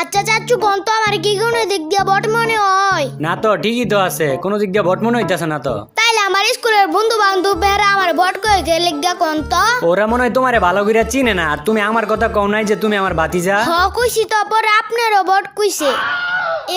আচ্ছা চাচু কোন তো আমার কি কোনো দিক দিয়ে বট মনে হয়? না তো ঠিকই তো আছে, কোনো দিক দিয়ে বট মনে হইতেছে না তো। তাইলে আমার স্কুলের বন্ধু বান্ধব আমার বট কয়ে গেলে গিয়া কোন তো? ওরা মনে হয় তোমারে ভালো করে চিনে না, আর তুমি আমার কথা কও নাই যে তুমি আমার ভাতিজা। কইছি তো পরে আপনারও বট কইছে।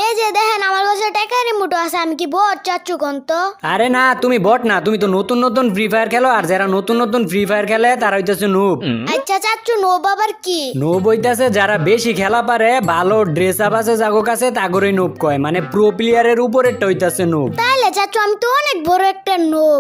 এই যে দেখেন আমার কাছে টাকার মুঠো আছে, আমি কি বট চাচু কোন তো? আরে না, তুমি বট না, তুমি তো নতুন নতুন ফ্রি ফায়ার খেলো, আর যারা নতুন নতুন ফ্রি ফায়ার খেলে তারা হইতেছে নুব। আচ্ছা চাচু নো বাবার কি? নুব হইতেছে যারা বেশি খেলা পারে, ভালো ড্রেস আপ আছে জাগো কাছে, তাগরে নুব কয়, মানে প্রো প্লেয়ারের উপরেরটা হইতেছে নুব। তাইলে চাচু আমি তো অনেক বড় একটা নোব।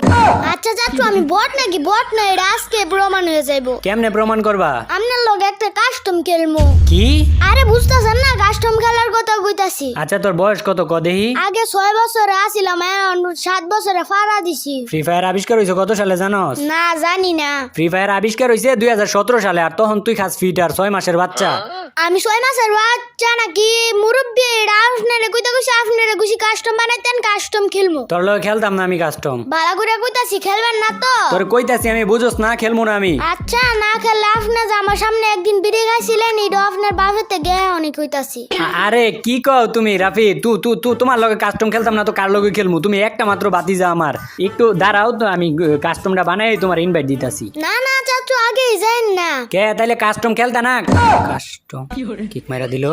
আচ্ছা চাচু আমি বট নাকি বট না এটা আজকে প্রমাণ হয়ে যাইবো। কেমনে প্রমাণ করবা? আপনার লগে একটা কাস্টম খেলমু। কি? আরে বুঝতাছেন না কাস্টম খেলার কথা কইতাছি। আচ্ছা তোর বয়স কত ক দেহি? আগে 6 বছরে আসিলাম, এখন 7 বছরে ফাড়া দিছি। ফ্রি ফায়ার আবিষ্কার হয়েছে কত সালে জানোস? না জানি না। ফ্রি ফায়ার আবিষ্কার হয়েছে 2017 সালে, আর তখন তুই খাস ফিটার 6 মাসের বাচ্চা। আমি 6 মাসের বাচ্চা নাকি মুরব্বি? এটা আপনারে কইতা কইছি, আপনারে কইছি কাস্টম বানাইতেন, কাস্টম খেলমু। তোর লগে খেলতাম না আমি কাস্টম। ভালো করে কইতাছি খেলবেন না তো? তোর কইতাছি আমি, বুঝোস না, খেলমু না আমি। আচ্ছা না খেললে আপনি যে আমার সামনে একদিন বিড়ি খাইছিলেন, এটা আপনার বাপেতে গে অনেক কইতাছি। আরে কি কও তুমি রাফি? তোমার লগে কাস্টম খেলতাম না তো কার লগে খেলমু? তুমি একটা মাত্র বাতিজা আমার। একটু দাঁড়াও তো, আমি কাস্টমটা বানাই তোমার ইনভাইট দিতাছি। না না চাচু আগেই যাইন না। কে তাইলে কাস্টম খেলতা না? কাস্টম কিক মাইরা দিল।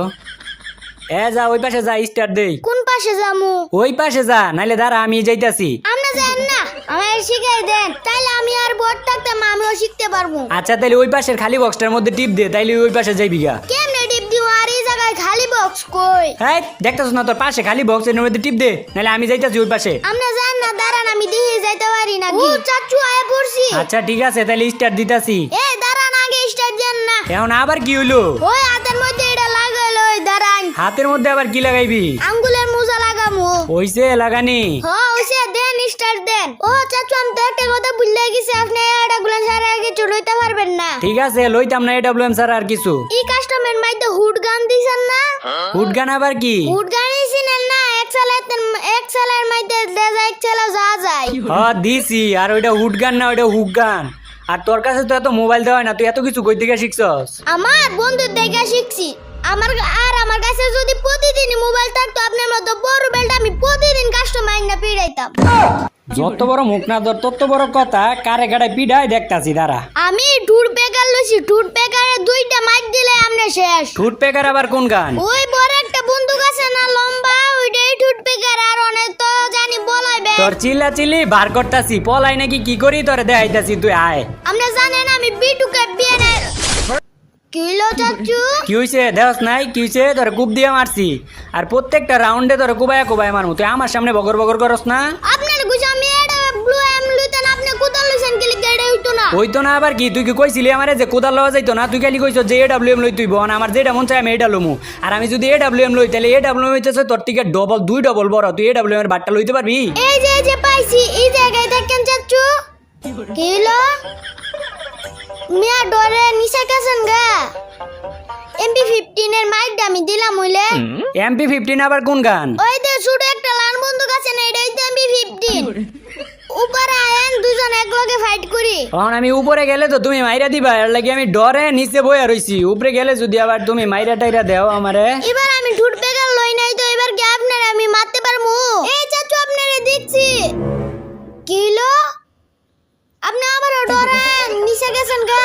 এ যা ওই পাশে যা, স্টার্ট দেই। কোন পাশে যামু? ওই পাশে যা, নাইলে দাঁড়া আমি যাইতাছি। আপনি যান না, আমায় শিখাই দেন, তাইলে আমি আর বট থাকতাম আমিও শিখতে পারবো। আচ্ছা তাইলে ওই পাশের খালি বক্সটার মধ্যে টিপ দে, তাইলে ওই পাশে যাইবি গা। কেমনে টিপ দিও? আর এই জায়গায় খালি বক্স কই? হ্যাঁ দেখতাছ না তোর পাশে খালি বক্স, এর মধ্যে টিপ দে, নাইলে আমি যাইতাছি ওই পাশে। আপনি যান না, দাঁড়ান আমি দেখে যাইতে পারি নাকি? ও চাচু আয় পড়ছি। আচ্ছা ঠিক আছে, তাইলে স্টার্ট দিতাছি। এই দাঁড়ান, আগে স্টার্ট দেন না। এখন আবার কি হইলো? ওই হাতের মধ্যে এটা লাগাইলো, ওই দাঁড়ান। হাতের মধ্যে আবার কি লাগাইবি? আঙ্গুলের মোজা লাগামু। হইছে লাগানি? ওইসে দেন, স্টার্ট দেন। ও চাচু আমি তো একটা কথা ভুলে গেছি, আপনি এটা গুলান সারা আগে চড়াইতে পারবেন না। ঠিক আছে লইতাম না এডব্লিউএম স্যার আর কিছু। এই কাস্টমের মধ্যে হুড গান দিছেন না? হুড গান আবার কি? হুড গান দিছেন না? এক সালের মধ্যে দেখা এক চালা যা যায়। হ্যাঁ দিছি, আর ওইটা হুড গান না, ওইটা হুক গান। আর তোর কাছে তো এত মোবাইল দেওয়া হয় না, তুই এত কিছু কই থেকে শিখছস? আমার বন্ধুর দেখে শিখছি। আমার কাছে যদি প্রতিদিন মোবাইল থাকতো আপনার মতো বড় বেলটা, আমি প্রতিদিন কাস্টমার না পিড়াইতাম। যত বড় মুখ না তোর তত বড় কথা, কারে কারে পিডাই দেখতাছি দাঁড়া। আমি টুর পেকার লইছি, টুর পেকারে 2টা মাইক দিলে আমনে শেষ। ঠুট পেকার আবার কোন গান? ওই বড় একটা বন্দুক আছে না লম্বা, ওইটাই টুর পেকার। আর অনেক তো জানি বলাইবে। তোর চিল্লা চিল্লি বার করতাছি, পলাই নাকি কি করি তোরে দেখাইতাছি, তুই আয়। আপনি জানেন আমি বিটুকে বিয়ে না। কিলো চাচু কি হইছে দেওস নাই? কি হইছে? তোরে কুপ দিয়ে মারছি, আর প্রত্যেকটা রাউন্ডে তোরে কুবায়া মারমু। তুই আমার সামনে বগর বগর করস না? আপনার গুছ আমি এটা ব্লু এম লুতেন, আপনি কোদাল লইছেন কি লিখে এটা হইতো না? হইতো না আবার কি? তুই কি কইছিলি আমারে যে কোদাল লওয়া যাইতো না? তুই খালি কইছ যে এডব্লিউএম লই, তুই বন আমার যেটা মন চাই আমি এটা লমু। আর আমি যদি এডব্লিউএম লই, তাহলে এডব্লিউএম হইতেছে তোর থেকে দুই ডবল বড়। তুই এডব্লিউএম এর বাটটা লইতে পারবি? এই যে পাইছি, এই জায়গায় দেখেন চাচু। কিলো মিয়া ডরে নিচে গেছেন গা। MP15 এর মাইকটা আমি দিলাম হইলে। MP15 আবার কোন গান? ওই যে ছোট একটা লাল বন্দুক আছে না, এটাই তো MP15। উপরে আয়েন দুজন একলগে ফাইট করি। তখন আমি উপরে গেলে তো তুমি মাইরা দিবা, এর লাগি আমি ডরে নিচে বইয়া রইছি। উপরে গেলে যদি আবার তুমি মাইরা টাইরা দেও আমারে। এবার আমি ঠুট পেগার লই নাই তো, এবার কি আপনারে আমি মারতে পারমু? এই চাচু আপনারে দেখছি। কিলো আপনি আবারও ডরেন নিচে গেছেন গা।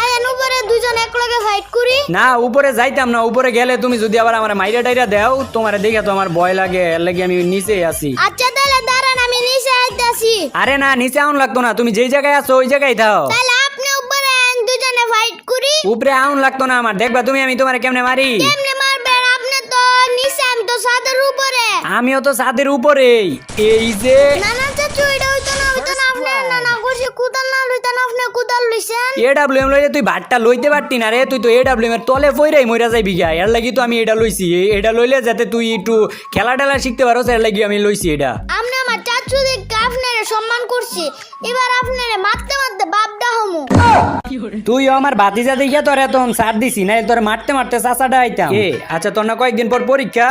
আয়েন উপরে দুজন একলগে ফাইট করি। না উপরে যাইতাম না, উপরে গেলে তুমি যদি আবার আমার মাইরা টাইরা দেও, তোমারে দেখে তো আমার ভয় লাগে, এর লাগি আমি নিচে আছি। আচ্ছা তাহলে দাঁড়ান আমি নিচে আইতাছি। আরে না নিচে আউন লাগতো না, তুমি যেই জায়গায় আছো ওই জায়গায় থাও। তাহলে আপনি উপরে আয়েন দুজনে ফাইট করি। উপরে আউন লাগতো না আমার, দেখবা তুমি আমি তোমারে কেমনে মারি। কেমনে মারবেন? আপনি তো নিচে, আমি তো ছাদের উপরে। আমিও তো ছাদের উপরেই। এই যে না না চাচু এটা হইতো না আপনি না করছি কুদাল না লইতেন, আপনি কুদাল লইছেন। এডব্লিউএম লইলে তুই ভাতটা লইতে পারতি না রে, তুই তো এডব্লিউএম এর তলে পইরাই মইরা যাইবি গা। এর লাগি তো আমি এটা লইছি। এটা লইলে যাতে তুই একটু খেলা টেলা শিখতে পারোস, এর লাগি আমি লইছি এটা। আপনি আমার চাচু দেখে আপনারে সম্মান করছি, এবার আপনারে মারতে মারতে বাপডা হমু। তুই আমার ভাতিজা দেখিয়া তোর এত সার দিছি না, তোর মারতে মারতে চাচাটা আইতাম। আচ্ছা তোর না কয়েকদিন পর পরীক্ষা,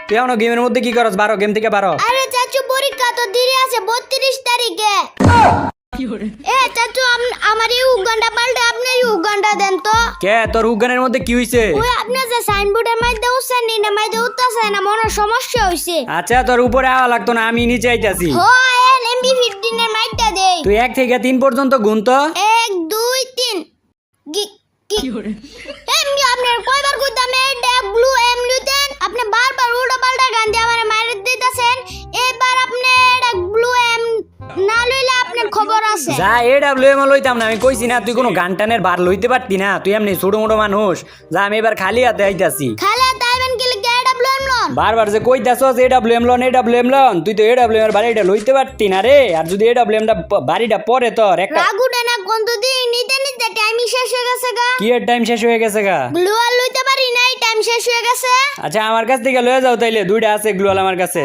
তুই এখনো গেমের মধ্যে কি করস? বারো গেম থেকে বারো। আরে চাচু পরীক্ষা তো দেরি আছে 32 তারিখে। চাচু আমার এই উগান্ডা পাল্টে আপনার এই উগান্ডা দেন তো। কে তোর উগানের মধ্যে কি হইছে? ওই আপনি যে সাইনবোর্ডের মধ্যে উচ্ছেন আছে না মনে সমস্যা হইছে আচ্ছা তোর উপরে আওয়া লাগতো না, আমি নিচে আইতাছি। হয় MB15 এর মাইটটা দেই তুই 1 থেকে 3 পর্যন্ত গুন তো। 1 2 3 এমনি আপনার কয়বার কইতাম এটা ব্লু এম লুতেন আপনি বারবার উল্টো পাল্টা গান দিয়ে আমারে মাইরে দিতেছেন। এবার আপনি এটা ব্লু এম না লইলে আপনার খবর আছে। যা AWM লইতাম না, আমি কইছি না তুই কোনো গান টানের বার লইতে পারতি না, তুই এমনি ছোট মোটো মানুষ। যা আমি এবার খালি হাতে আইতাছি। খালা তাইবেন কি লাগে AWM লোন বারবার যে কইতাছস AWM লোন, তুই তো AWM এর বাড়িটা লইতে পারতি না রে। আর যদি AWM টা বাড়িটা পরে তোর একটা রাগুটা না কোন তো দিন নিতে নিতে টাইম শেষ হয়ে গেছে গা। কি এর টাইম শেষ হয়ে গেছে গা? গ্লু আর লইতে পারি নাই টাইম শেষ হয়ে গেছে। আচ্ছা আমার কাছ থেকে লয়ে যাও তাইলে, দুইটা আছে গ্লুয়াল আমার কাছে।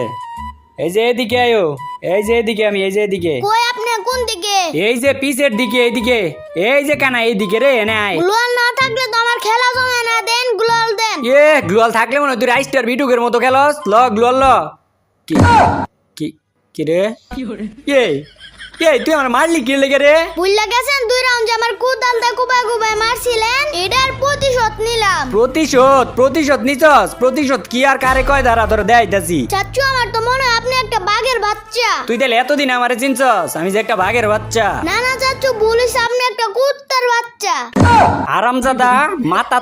এই যে এদিকে আয়ো, এই যে এদিকে, আমি এই যে এদিকে, কই আপনি কোন দিকে? এই যে পিছের দিকে, এইদিকে, এই যে কানা এইদিকে রে, এনে আয়। গ্লু আর না থাকলে তো আমার খেলা জমে না, দেন গ্লু আর দেন। গ্লুয়াল থাকলে মনে হয় তুই রাইস্টার বিটুকের মতো খেলস। গ্লুয়াল কি কি কি রে? তুই আমার মারলি কি লেগে রে? বুঝলা গেছেন 2 রাউন্ড যে আমার কুদালটা কুবাই মারছিলেন, এটার প্রতিশোধ নিলাম। প্রতিশোধ নিছস? প্রতিশোধ কি আর কারে কয় দাঁড়া তোর দেখাইতাছি। চাচু আমার তো মনে হয় আপনি একটা বাঘের বাচ্চা। তুই তাহলে এতদিন আমারে চিনছস আমি যে একটা বাঘের বাচ্চা? না না চাচু বলিস আপনি একটা কুত্তার বাচ্চা। আরামজাদা, মাথা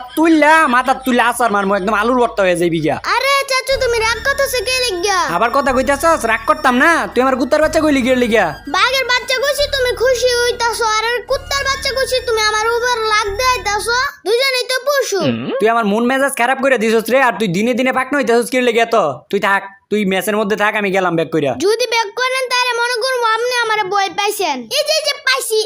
তুললা আসার মারমু, একদম আলুর ভর্তা হয়ে যাবি গিয়া। আরে চাচু তুমি রাগ করতেছ কে লিগা? আবার কথা কইতাছস? রাগ করতাম না, তুই আমার কুত্তার বাচ্চা কইলি গিয়ে লিগা। বাঘের বাচ্চা কইছি তুমি খুশি হইতাছো, আর কুত্তার বাচ্চা কইছি তুমি আমার উপর লাগ দেইতাছো। দুজনেই তো পশু। তুই আমার মন মেজাজ খারাপ করে দিছস রে। আর তুই দিনে দিনে পাকনা হইতাছস কি লিগা? তো তুই থাক, তুই মেসের মধ্যে থাক, আমি গেলাম ব্যাক কইরা। যদি ব্যাক করেন তাহলে মনে করবো আপনি আমার বই পাইছেন। এই যে পাইছি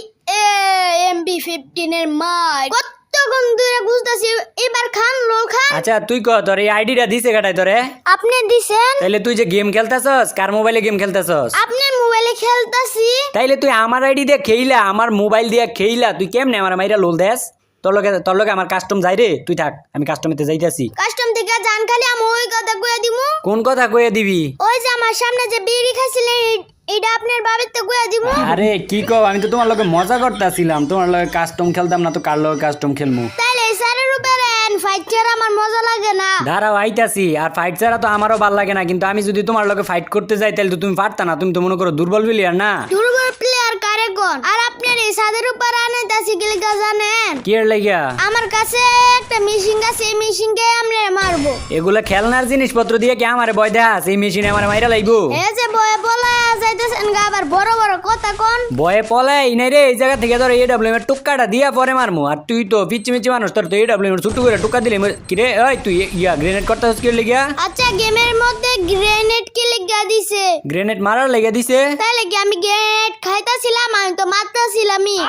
MB15 এর মাই কতক্ষণ ধরে খুঁজতাছি, এবার খান লোল খান। আচ্ছা তুই ক তোর এই আইডিটা দিছে কাটাই তোরে? আপনি দিছেন। তাইলে তুই যে গেম খেলতাছস, কার মোবাইলে গেম খেলতাছস? আপনার মোবাইলে খেলতাছি। তাইলে তুই আমার আইডি দিয়ে খেইলা, আমার মোবাইল দিয়ে খেইলা, তুই কেমনে আমার মাইরা লোল দেস? তোর লগে আমার কাস্টম যাই রে, তুই থাক, আমি কাস্টমেতে যাইতাছি। কাস্টম থেকে জান খালি আমি ওই কথা কইয়া দিমু। কোন কথা কইয়া দিবি? ওই যে আমার সামনে যে বিড়ি খাইছিলেন এটা আপনার বাবার তো কইয়া দিমু। আরে কি কও, আমি তো তোমার লগে মজা করতেছিলাম, তোমার লগে কাস্টম খেলতাম না তো কার লগে কাস্টম খেলমু? তাইলে স্যারের উপরে ফাইট ছাড়া আমার মজা লাগে না। দাঁড়াও আইতাছি। আর ফাইট ছাড়া তো আমারও ভাল লাগে না, কিন্তু আমি যদি তোমার লগে ফাইট করতে যাই তাহলে তো তুমি পারতা না, তুমি তো মনে করো দুর্বল প্লেয়ার না। দুর্বল প্লেয়ার কারে কোন? আর আপনার এই সাদের উপর আনাইতাছি কি লাগা জানেন? কি এর লাগিয়া? আমার কাছে একটা মেশিন আছে, এই মেশিনকে আমরা মারবো। এগুলা খেলনার জিনিসপত্র দিয়ে কি আমারে ভয় দেখাস? এই মেশিনে আমারে মাইরা লাইবো? এই যে বয়ে বলা যাইতেছেন গা, আবার বড় বড় কথা কোন। ভয়ে পলাই নাই রে, এই জায়গা থেকে ধর AWM এর টুক্কাটা দিয়া পরে মারমু। আর তুই তো পিচ্ছি মিচ্ছি মানুষ, তোর তো AWM এর ছুটু করে টুক্কা দিলে কি রে? ওই তুই গ্রেনেড করতেছিস কি লাগিয়া? আচ্ছা গেমের মধ্যে গ্রেনেড কি লাগা দিছে? গ্রেনেড মারার লেগে দিছে? তাইলে কি আমি গ্রেনেড খাইতাছিলাম? আমি তো মারতাছিলামই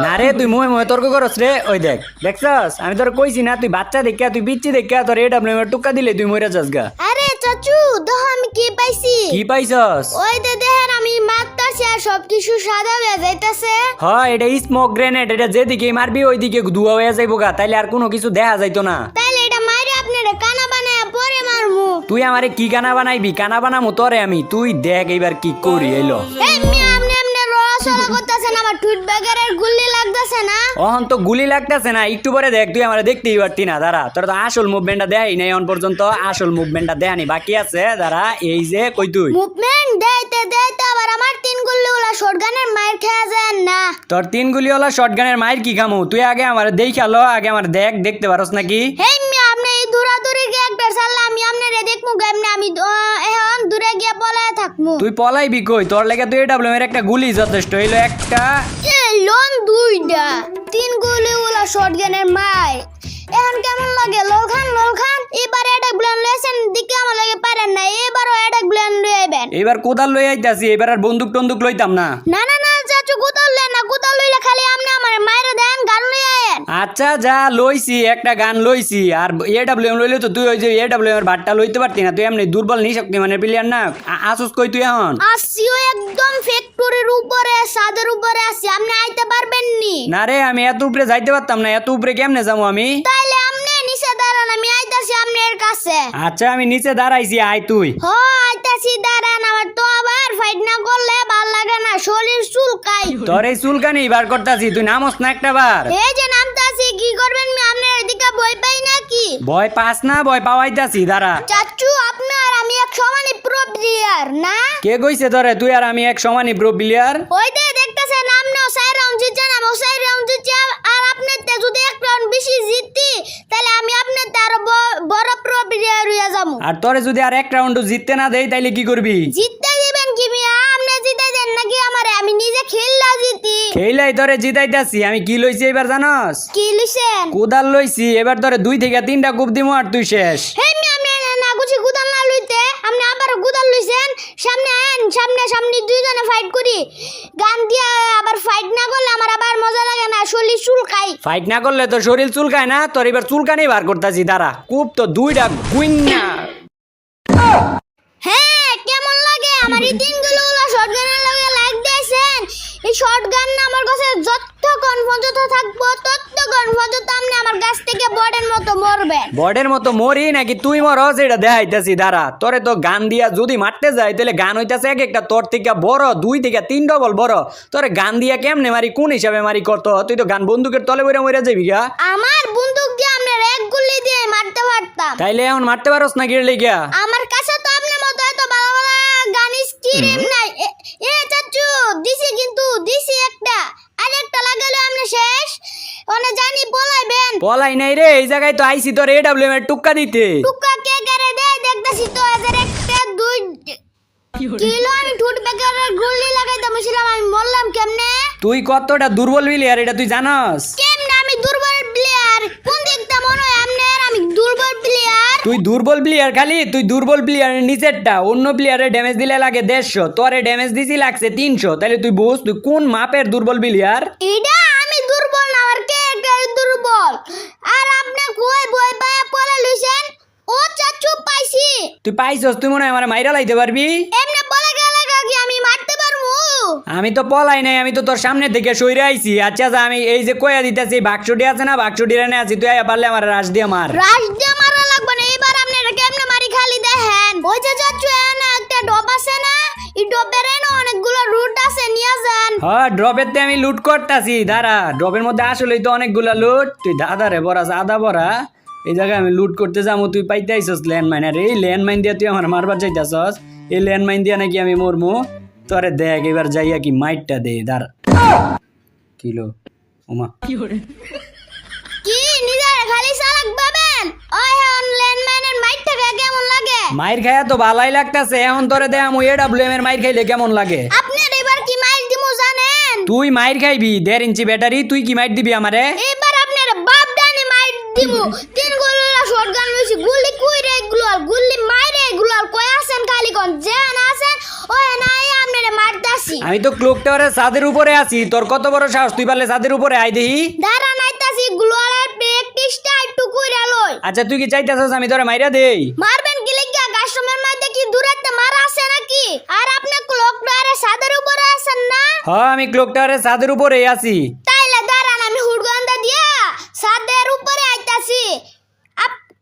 না রে, তুই মুহে তর্ক করস রে। ওই দেখছস, আমি তোর কইছি না, তুই বাচ্চা দেখা, তুই পিচ্ছি দেখা, তোর AWM এর টুক্কা দিলে তুই মরে যাস গা। আরে চাচু দেখো আমি কি পাইছি। কি পাইছস? ওই দেখেন আমি মারতাছি আর সবকিছু সাদা হয়ে যাইতাছে। হ্যাঁ এটা স্মোক গ্রেনেড, এটা যেদিকে মারবি ওইদিকে ধোঁয়া হয়ে যাইবো গা, তাইলে আর কোনো কিছু দেখা যাইতো না। তাইলে এটা মাইরে আপনারা কানা বানায় পরে মারমু। তুই আমারে কি কানা বানাইবি? কানা বানামু তোরে আমি, তুই দেখ এইবার কি করি। এলো এমনি আপনি রসলা করতেছেন, আমার টুট ব্যাগের গুল্লি লাগতেছে না। অহন তো গুলি লাগতেছে না, একটু পরে দেখ, তুই আমারে দেখতেই পারতি না। দাঁড়া, তোর তো আসল মুভমেন্টটা দেখাই নাই এখন পর্যন্ত, আসল মুভমেন্টটা দেখানি বাকি আছে। দাঁড়া, এই যে কই তুই মুভমেন্ট দেইতে দেইতে আবার আমার 3 গুল্লি ওলা শটগানের মাইর খেয়ে যায় না। তোর 3 গুলিওয়ালা শটগানের মাইর কি খামু? তুই আগে আমারে দেখালো, আগে আমার দেখতে পারস নাকি? এমনি আপনি এই দূরাদূরি গিয়ে একটা সাল্লা আমি আপনারে দেখমু কেমনে? আমি এখন দূরে গিয়ে পলায় থাকমু। তুই পলাইবি কই? তোর লেগে তুই AWM এর একটা গুলি যথেষ্ট, হইলো একটা। লোন 2টা 3 গুলি ওলা শটগানের মাইর। এখন কেমন লাগে? লোল খান এবার এটা ব্লেন লেসেন দিকে আমার লাগে পারেন না, এবারও এটা ব্লেন লইবেন। এবার কোদাল লই আইতাছি, এবার আর বন্দুক টন্দুক লইতাম না। না না না চাচু কোদাল লে না, কোদাল লইলে খালি আপনি আমার মাইরে দেন, গান লই আয়েন। আচ্ছা যা লইছি, একটা গান লইছি। আর AWM লইলে তো তুই ওই যে AWM এর বাটটা লইতে পারতি না, তুই এমনি দুর্বল নিশক্তি মানে প্লেয়ার না। আসুস কই তুই এখন? আসিও একদম ফ্যাক্টরির উপরে, ছাদের উপরে আছি, আপনি আইতে পারবেন নি? না রে, আমি এত উপরে যাইতে পারতাম না, এত উপরে কেমনে যাবো আমি? তাইলে আপনি নিচে দাঁড়ান, আমি আইতাছি আপনার কাছে। আচ্ছা আমি নিচে দাঁড়াইছি, আয় তুই। হ আইতাছি দাঁড়ান, আমার তো আবার ফাইট না করলে ভাল লাগে না, শরীর চুলকাই। তোর এই চুলকানি বার করতাছি, তুই নামস না একটা বার। এই যে নামতাছি কি করবেন? আপনার এদিকে ভয় পাই নাকি? ভয় পাস না? ভয় পাওয়াইতাছি, দাঁড়া। চাচু প্লেয়ার না কে কইছে তোরে তুই আর আমি এক সমানই প্রো প্লেয়ার? ওই যে দেখতেছেন আপনিও 4 রাউন্ড জিতছেন আমিও 4 রাউন্ড জিতছি আর আপনার তে যদি 1 রাউন্ড বেশি জিততি তাহলে আমি আপনার তে আরো বড় প্রো প্লেয়ার হইয়া যাবো। আর তোরে যদি আর এক রাউন্ড জিততে না দেই তাইলে কি করবি? জিততে দিবেন কি মিয়া আপনি জিতাই দেন নাকি আমারে আমি নিজে খেললা জিতি। খেলাই তোরে জিতাইতাছি আমি কি লইছি এবার জানোস? কি লিছেন? কোদাল লইছি এবার তোরে 2 থেকে 3টা কূপ দিমু আর তুই শেষ। হে মিয়া আপনি না গুছি গুদাল না লইতে আপনি আবার গুদাল লইছেন সামনে আন সামনে দুইজনে ফাইট করি গান দিয়া আবার ফাইট না করলে আমার আবার মজা লাগে না শরীর চুলকাই। ফাইট না করলে তো শরীর চুলকায় না তোর এবার চুলকানি বার করতাছি দাঁড়া কূপ তো 2টা গুইন্না। হ্যাঁ কেমন লাগে আমার এই দিনগুলো শটগানের লাগে লাইক দিয়েছেন এই শটগান না আমার কাছে যতক্ষণ পর্যন্ত থাকবো ততক্ষণ পর্যন্ত আপনি আমার কাছ থেকে বর্ডের মতো মরবেন। বর্ডের মতো মরি নাকি তুই মরস এটা দেখাইতাছি দাঁড়া তোরে তো গান দিয়া যদি মারতে যায় তাহলে গান হইতাছে এক একটা তোর থেকে বড় 2 থেকে 3 ডবল বড় তোরে গান দিয়া কেমনে মারি কোন হিসাবে মারি কত তুই তো গান বন্দুকের তলে বইরা মরে যাবি গা। আমার বন্দুক দিয়ে আপনার এক গুলি দিয়ে মারতে পারতাম তাইলে এখন মারতে পারস না গিয়ে লেগা? আমার কাছে তো আপনার মতো এত ভালো ভালো গান স্কিম নাই এ চাচু দিছি একটা আরেকটা লাগালে আপনি শেষ ওনে জানি পলাইবেন। পলাই নাই রে এই জায়গায় তো আইছি তোর এডব্লিউএম এর টুক্কা দিতে। টুকা কে করে দে দেখতাছি তো এদের একটা দুই কিলো আমি ঠুট বেকারের গুলি লাগাইতাম ছিলাম আমি মরলাম কেমনে? তুই কতটা দুর্বল প্লেয়ার এটা তুই জানাস? কেমনে আমি দুর্বল প্লেয়ার কোন দিকটা মনে হয় আপনার আমি দুর্বল প্লেয়ার? তুই দুর্বল প্লেয়ার খালি তুই দুর্বল প্লেয়ারের নিচেরটা অন্য প্লেয়ারের ড্যামেজ দিলে লাগে 150 তোরে ড্যামেজ দিছি লাগছে 300 তাহলে তুই বুঝ তুই কোন মাপের দুর্বল প্লেয়ার। এটা আমি দুর্বল না আর কে দুর্বল আর আপনি কই বই পায়া পড়া লইছেন ও চাচু পাইছি। তুই পাইছস তুই মনে হয় আমার মাইরা লাইতে পারবি? এমনে পড়া গেলে কি আমি মারতে পারমু? আমি তো পলাই নাই আমি তো তোর সামনে থেকে সইরে আইছি। আচ্ছা যা আমি এই যে কইয়া দিতেছি বাক্সটি আছে না বাক্সটি রানে আছি তুই আয়া পারলে আমার রাশ দিয়ে মার। রাশ দিয়ে মারা লাগবে না এবার আপনারা কেমনে মারি খালি দেখেন ওই যে চাচু এনে একটা ডব আছে না এই ডবের এনে অনেকগুলো রুট আছে নিয়ে যান। হ্যাঁ ড্রপের তে আমি লুট করতাছি দাঁড়া ড্রপের মধ্যে আসলেই তো অনেকগুলা লুট তুই দাদা রে বড়া আদা বড়া এই জায়গায় আমি লুট করতে যাবো তুই পাইতে আইসস ল্যান্ডমাইন আর এই ল্যান্ডমাইন দিয়ে তুই আমার মারবার চাইতাছস এই ল্যান্ডমাইন দিয়ে নাকি আমি মরমু তোরে দেখ এবার যাইয়া কি মাইটটা দে দাঁড়া কিলো ওমা কি নিজের খালি চালাক পাবেন ওই অনলাইন ম্যানের মাইট থেকে কেমন লাগে? মাইর খায়া তো ভালাই লাগতাছে এখন তোরে দে আমি এডব্লিউএম এর মাইর খাইলে কেমন লাগে? আপনার এবার কি মাইট দিমু জানেন? তুই মাইর খাইবি 1.5 ইঞ্চি ব্যাটারি তুই কি মাইর দিবি আমারে? এবার আপনার বাপ ডানে মাইট দিমু তিন গুলা শটগান লইছি গুলি কইরে গুলি মাইরে এগুলো কই আছেন খালি কোন জান আছেন ওই নাই আপনারে মারতাছি। আমি তো ক্লক টাওয়ারের ছাদের উপরে আছি তোর কত বড় সাহস তুই পারলে ছাদের উপরে আই দেহি। দাঁড়া নাইতাছি গ্লোয়ালের প্র্যাকটিসটা একটু কইরা লই। আচ্ছা তুই কি চাইতাছস আমি তোরে মাইরা দেই? মারবেন কি লাগিয়া কাস্টমার মধ্যে কি দূরত্বে মারা আছে নাকি? আর আপনি ক্লক টাওয়ারের ছাদের উপরে আছেন না? হ্যাঁ আমি ক্লক টাওয়ারের ছাদের উপরে আছি। তাইলে দাঁড়ান আমি হুড়গন্ধা দিয়া ছাদের উপরে আইতাছি।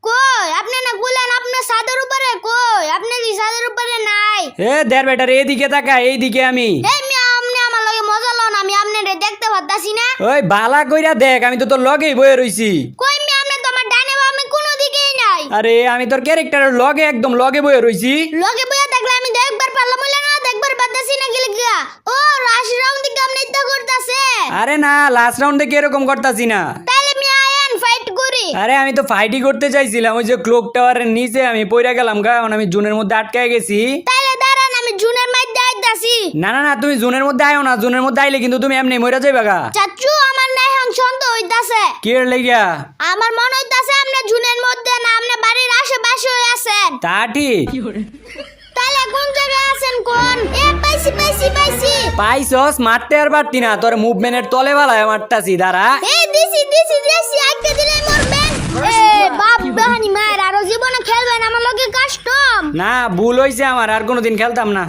কই আপনি না বলেন আপনার ছাদের উপরে কই আপনি কি ছাদের উপরে নাই? এ দের বেটার এইদিকে তাকা এইদিকে আমি। এই মিয়া আপনি আমার লগে মজা লন আমি আপনারে দেখতে পারতাছি না। ওই বালা কইরা দেখ আমি তো তোর লগেই বয়ে রইছি। কই মিয়া আপনি তো আমার ডানে বামে কোনো দিকেই নাই। আরে আমি তোর ক্যারেক্টারের লগে একদম লগে বয়ে রইছি। লগে বইয়া দেখলে আমি দেখবার পারলাম না দেখবার পারতাছি না কি লাগিয়া? ও লাস্ট রাউন্ড দিকে আপনি ইচ্ছা করতাছে। আরে না লাস্ট রাউন্ডে কি এরকম করতাছি না। তাইলে মিয়া আয়েন ফাইট করি। আরে আমি তো ফাইটই করতে চাইছিলাম ওই যে ক্লক টাওয়ারের নিচে আমি পইরা গেলাম গা এখন আমি জুনের মধ্যে আটকায় গেছি। তাইলে দাঁড়ান আমি জুনের মধ্যে আইতাছি। না না না তুমি জুনের মধ্যে আইও না জুনের মধ্যে আইলে কিন্তু তুমি এমনি মইরা যাইবা গা। চাচু আমার না এখন সন্দেহ হইতাছে। কি এর লাগিয়া? আমার মনে হইতাছে আপনি জুনের মধ্যে না আপনি বাড়ির আশেপাশে আছেন। তা ঠিক। তাহলে কোন জায়গায় আছেন কোন? এ পাইছি পাইছস মারতে আর পারতি না তোর মুভমেন্টের তলে বালায় মারতাছি দাঁড়া। এই দিছি আইতে দিলে মরবেন। এ বাপ বাহানি মায়ের আরো জীবনে খেলবেন আমার লগে কাস্টম। না ভুল হইছে আমার আর কোনোদিন খেলতাম না।